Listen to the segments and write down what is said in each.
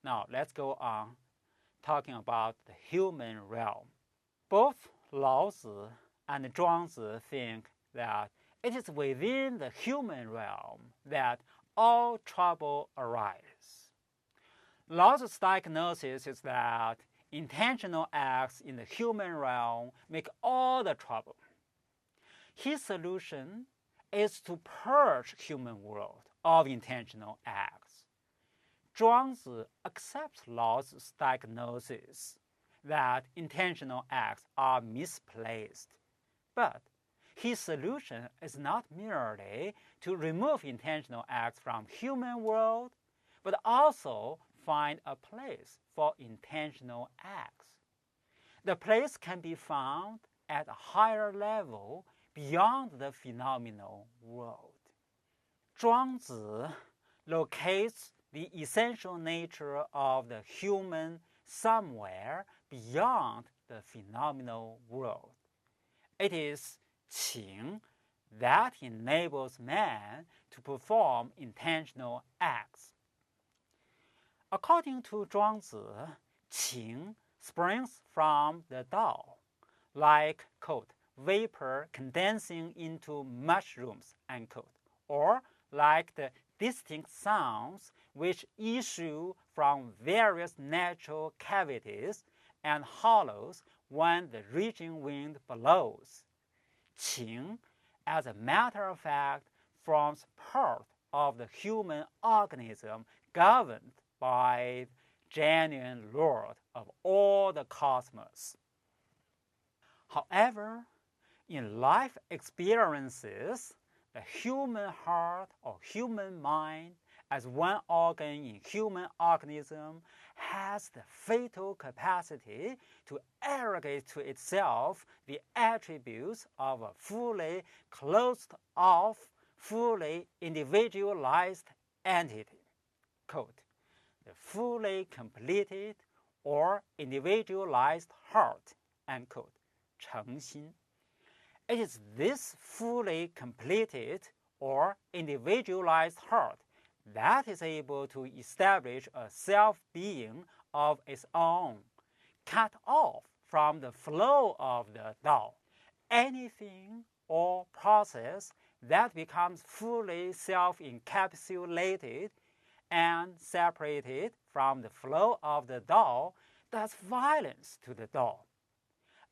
Now let's go on talking about the human realm. Both Lao Tzu and Zhuangzi think that it is within the human realm that all trouble arises. Lao Tzu's diagnosis is that intentional acts in the human realm make all the trouble. His solution is to purge human world of intentional acts. Zhuangzi accepts Lao Tzu's diagnosis that intentional acts are misplaced, but his solution is not merely to remove intentional acts from human world, but also find a place for intentional acts. The place can be found at a higher level beyond the phenomenal world. Zhuangzi locates the essential nature of the human somewhere beyond the phenomenal world. It is qing that enables man to perform intentional acts. According to Zhuangzi, qing springs from the Dao, like, quote, vapor condensing into mushrooms, unquote, or like the distinct sounds which issue from various natural cavities and hollows when the raging wind blows. Qing, as a matter of fact, forms part of the human organism governed by the genuine Lord of all the cosmos. However, in life experiences, the human heart or human mind as one organ in human organism has the fatal capacity to arrogate to itself the attributes of a fully closed-off, fully individualized entity. Quote, the fully completed or individualized heart, unquote, 诚心. It is this fully completed or individualized heart that is able to establish a self-being of its own, cut off from the flow of the Tao. Anything or process that becomes fully self-encapsulated and separated from the flow of the Tao does violence to the Tao.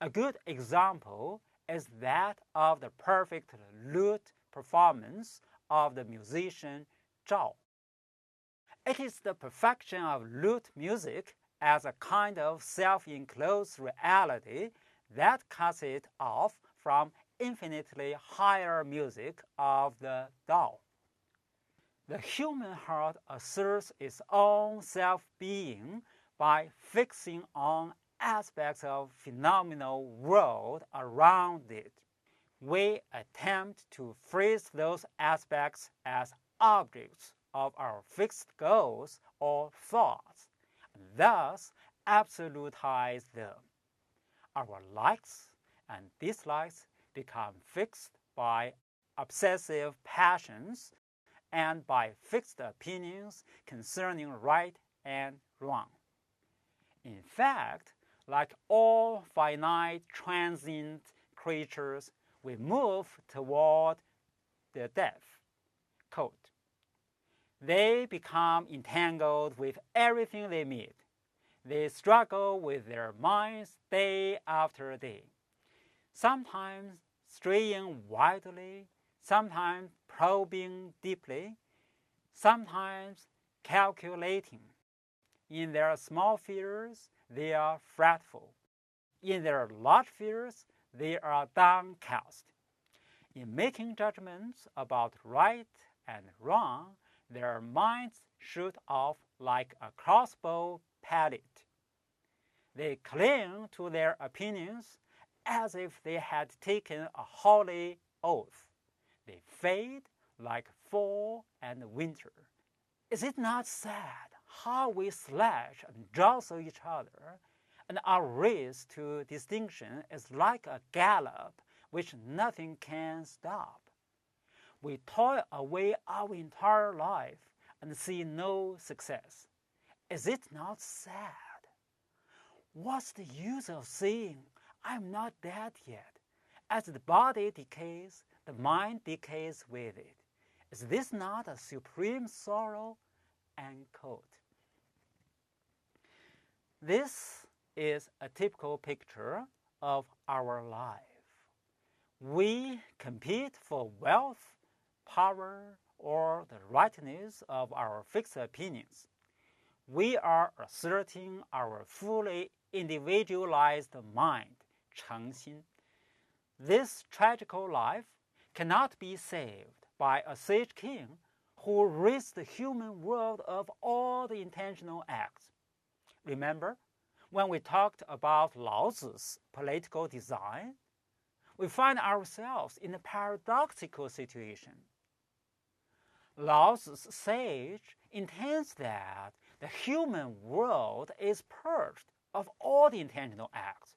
A good example is that of the perfect lute performance of the musician Zhao. It is the perfection of lute music as a kind of self-enclosed reality that cuts it off from infinitely higher music of the Tao. The human heart asserts its own self-being by fixing on aspects of phenomenal world around it. We attempt to freeze those aspects as objects of our fixed goals or thoughts, and thus absolutize them. Our likes and dislikes become fixed by obsessive passions and by fixed opinions concerning right and wrong. In fact, like all finite, transient creatures, we move toward the death. Quote, they become entangled with everything they meet. They struggle with their minds day after day, sometimes straying wildly, sometimes probing deeply, sometimes calculating. In their small fears, they are fretful. In their large fears, they are downcast. In making judgments about right and wrong, their minds shoot off like a crossbow pellet. They cling to their opinions as if they had taken a holy oath. They fade like fall and winter. Is it not sad how we slash and jostle each other, and our race to distinction is like a gallop which nothing can stop? We toil away our entire life and see no success. Is it not sad? What's the use of saying, I'm not dead yet? As the body decays, the mind decays with it. Is this not a supreme sorrow? End quote. This is a typical picture of our life. We compete for wealth, power, or the rightness of our fixed opinions. We are asserting our fully individualized mind, 诚心. This tragical life cannot be saved by a sage king who rids the human world of all the intentional acts. Remember, when we talked about Lao Tzu's political design, we find ourselves in a paradoxical situation. Lao Tzu's sage intends that the human world is purged of all the intentional acts.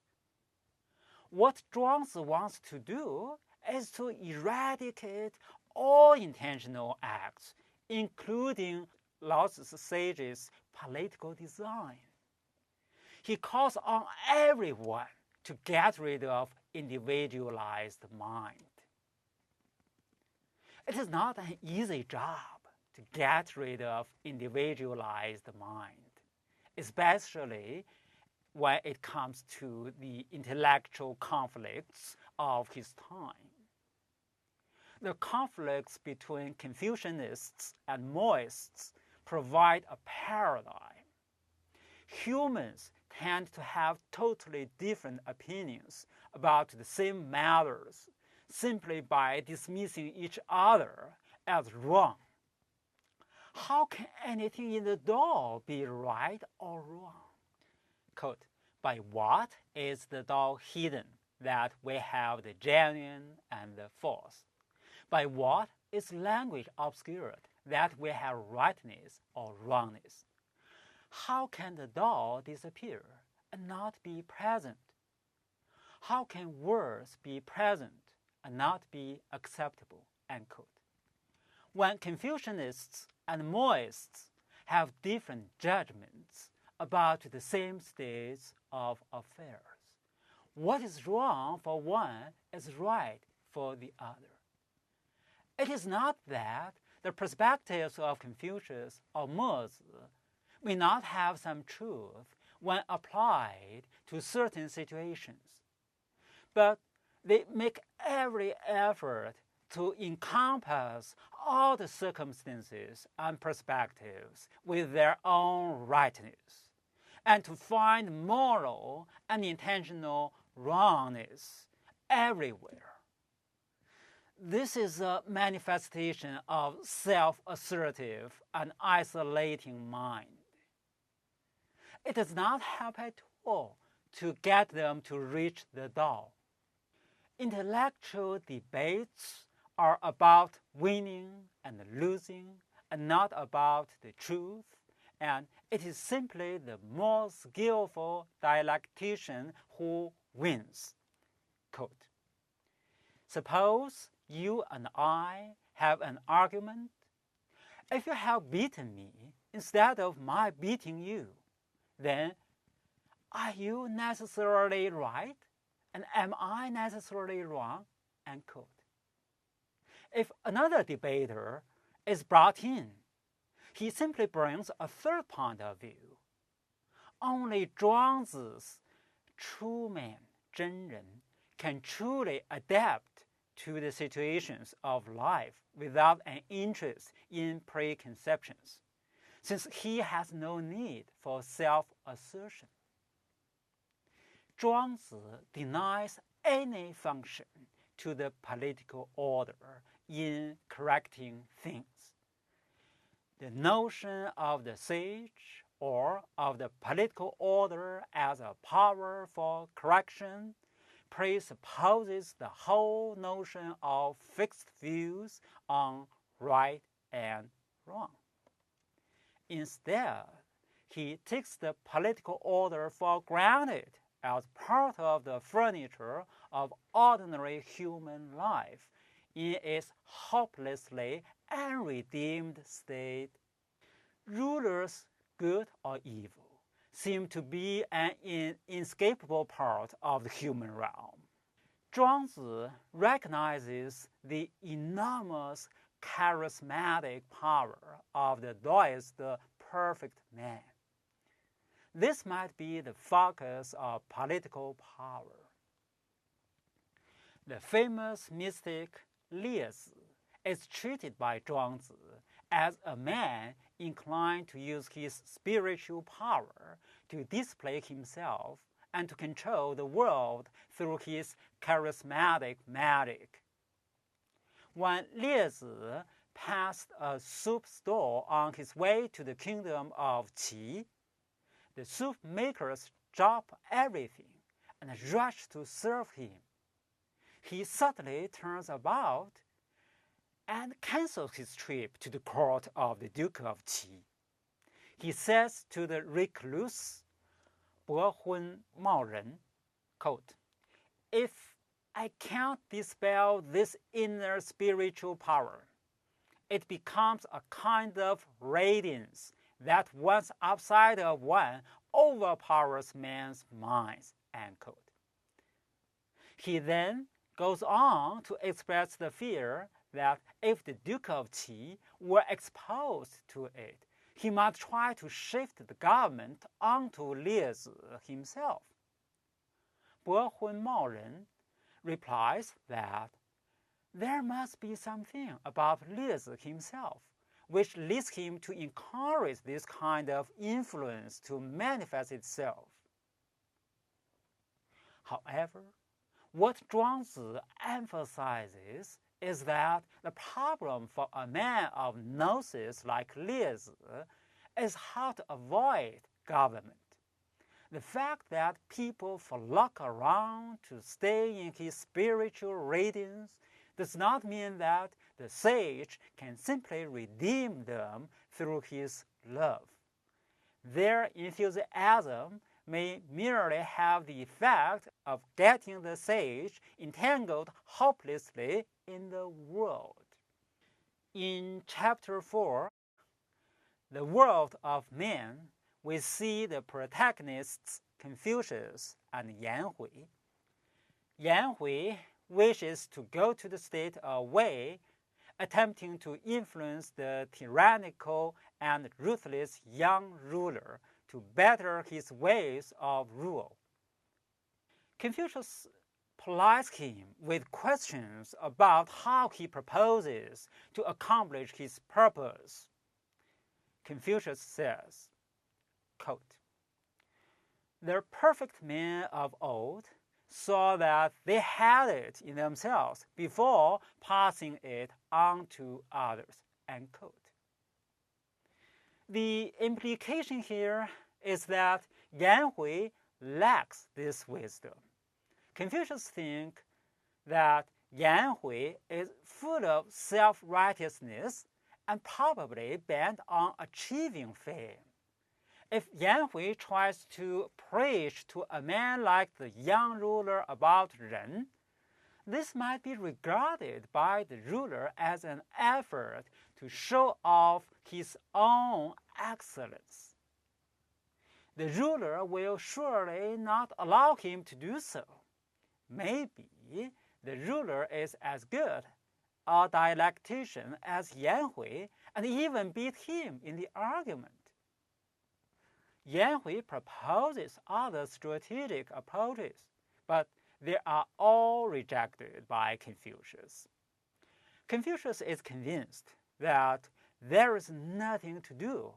What Zhuangzi wants to do is to eradicate all intentional acts, including Lao Tzu's sage's political design. He calls on everyone to get rid of individualized mind. It is not an easy job to get rid of individualized mind, especially when it comes to the intellectual conflicts of his time. The conflicts between Confucianists and Mohists provide a paradigm. Humans tend to have totally different opinions about the same matters simply by dismissing each other as wrong. How can anything in the Tao be right or wrong? Quote, by what is the Tao hidden that we have the genuine and the false? By what is language obscured that we have rightness or wrongness? How can the Tao disappear and not be present? How can words be present and not be acceptable? End quote. When Confucianists and Mohists have different judgments about the same states of affairs, what is wrong for one is right for the other. It is not that the perspectives of Confucius or Mozi may not have some truth when applied to certain situations, but they make every effort to encompass all the circumstances and perspectives with their own rightness, and to find moral and intentional wrongness everywhere. This is a manifestation of self-assertive and isolating mind. It does not help at all to get them to reach the Tao. Intellectual debates are about winning and losing and not about the truth, and it is simply the more skillful dialectician who wins. Quote, suppose you and I have an argument. If you have beaten me instead of my beating you, then are you necessarily right? And am I necessarily wrong? End quote. If another debater is brought in, he simply brings a third point of view. Only Zhuangzi's true man, 真人, can truly adapt to the situations of life without an interest in preconceptions, since he has no need for self-assertion. Zhuangzi denies any function to the political order in correcting things. The notion of the sage or of the political order as a power for correction presupposes the whole notion of fixed views on right and wrong. Instead, he takes the political order for granted as part of the furniture of ordinary human life in its hopelessly unredeemed state. Rulers good or evil, seem to be an inescapable part of the human realm. Zhuangzi recognizes the enormous charismatic power of the Taoist perfect man. This might be the focus of political power. The famous mystic Liezi is treated by Zhuangzi as a man inclined to use his spiritual power to display himself and to control the world through his charismatic magic. When Liezi passed a soup stall on his way to the kingdom of Qi, the soup makers dropped everything and rushed to serve him. He suddenly turns about and cancels his trip to the court of the Duke of Qi. He says to the recluse Bo Hun Mao Ren, quote, "If I can't dispel this inner spiritual power, it becomes a kind of radiance that once outside of one overpowers man's minds." End quote. He then goes on to express the fear that if the Duke of Qi were exposed to it, he might try to shift the government onto Liezi himself. Bo Hun Mao Ren replies that there must be something about Liezi himself which leads him to encourage this kind of influence to manifest itself. However, what Zhuangzi emphasizes is that the problem for a man of gnosis like Liezi is how to avoid government. The fact that people flock around to stay in his spiritual radiance does not mean that the sage can simply redeem them through his love. Their enthusiasm may merely have the effect of getting the sage entangled hopelessly in the world. In Chapter 4, The World of Men, we see the protagonists Confucius and Yan Hui. Yan Hui wishes to go to the state of Wei, attempting to influence the tyrannical and ruthless young ruler to better his ways of rule. Confucius plies him with questions about how he proposes to accomplish his purpose. Confucius says, quote, "The perfect men of old saw that they had it in themselves before passing it on to others." End quote. The implication here is that Yan Hui lacks this wisdom. Confucius thinks that Yan Hui is full of self-righteousness and probably bent on achieving fame. If Yan Hui tries to preach to a man like the young ruler about Ren, this might be regarded by the ruler as an effort to show off his own excellence. The ruler will surely not allow him to do so. Maybe the ruler is as good a dialectician as Yan Hui and even beat him in the argument. Yan Hui proposes other strategic approaches, but they are all rejected by Confucius. Confucius is convinced that there is nothing to do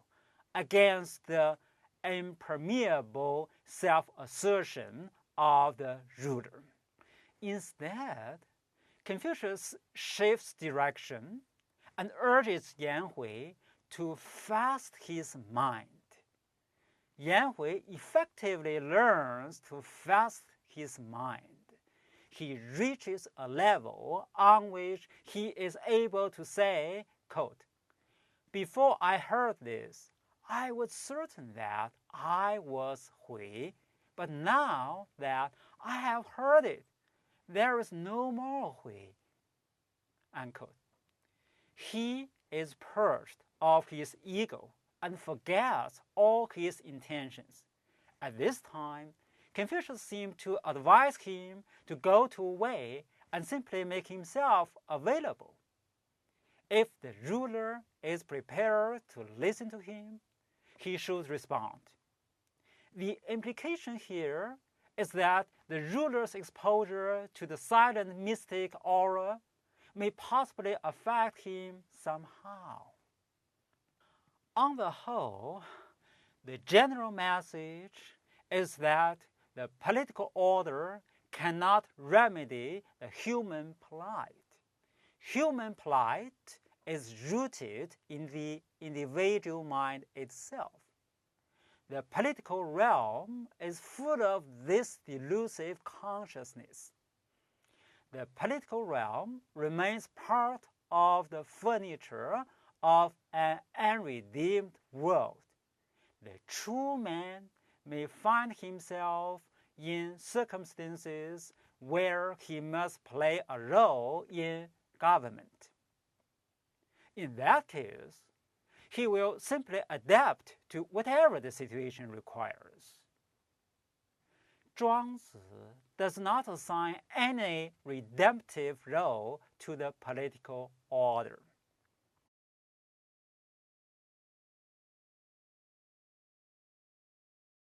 against the impermeable self-assertion of the ruler. Instead, Confucius shifts direction and urges Yan Hui to fast his mind. Yan Hui effectively learns to fast his mind. He reaches a level on which he is able to say, quote, "Before I heard this, I was certain that I was Hui, but now that I have heard it, there is no more Hui." Unquote. He is purged of his ego and forgets all his intentions. At this time, Confucius seemed to advise him to go to Wei and simply make himself available. If the ruler is prepared to listen to him, he should respond. The implication here is that the ruler's exposure to the silent mystic aura may possibly affect him somehow. On the whole, the general message is that the political order cannot remedy the human plight. Human plight is rooted in the individual mind itself. The political realm is full of this delusive consciousness. The political realm remains part of the furniture of an unredeemed world. The true man may find himself in circumstances where he must play a role in government. In that case, he will simply adapt to whatever the situation requires. Zhuangzi does not assign any redemptive role to the political order.